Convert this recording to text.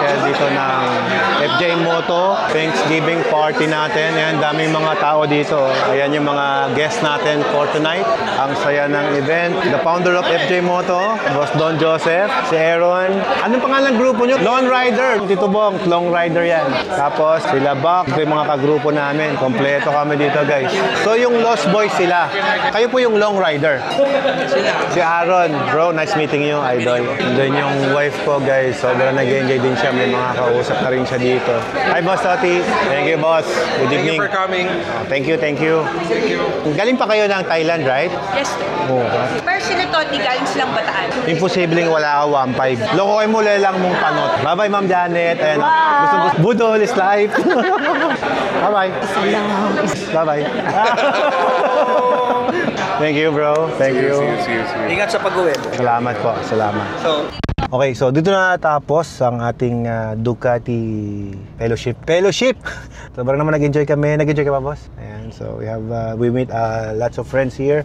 hotel dito ng FJ Moto Thanksgiving party natin. Ayan, daming mga tao dito. Ayan yung mga guests natin for tonight. Ang saya ng event. The founder of FJ Moto, Boss Don Joseph, si Aaron. Anong pangalan ng grupo nyo? Lone Rider. Tito Bong, Long Rider yan. Tapos sila Bak, ito yung mga kagrupo namin. Kompleto kami dito guys. So yung Lost Boys sila. Kayo po yung Long Rider. Si Aaron. Bro, nice meeting you, idol. And then yung wife ko guys, sobrang nag-enjoy din siya. May mga kausap na rin siya dito. Hi Boss Toti. Thank you boss. Good evening. Thank you for coming. Thank you, thank you. Galing pa kayo ng Thailand, right? Yes, sir. Oo. Pero sila Toti, galing silang Bataan. Imposibleng wala ka 1.5. Lokoy mo lang mong panot. Bye-bye, Ma'am Janet. And gusto Budol is life. Bye-bye. Bye-bye. Thank you, bro. Thank you. Ingat sa pag-uwi. Salamat po. Salamat. Okay, so dito na natapos ang ating Ducati Fellowship. Sobrang naman nag-enjoy kami. Nag-enjoy ka ba, boss? Ayan, so we meet lots of friends here.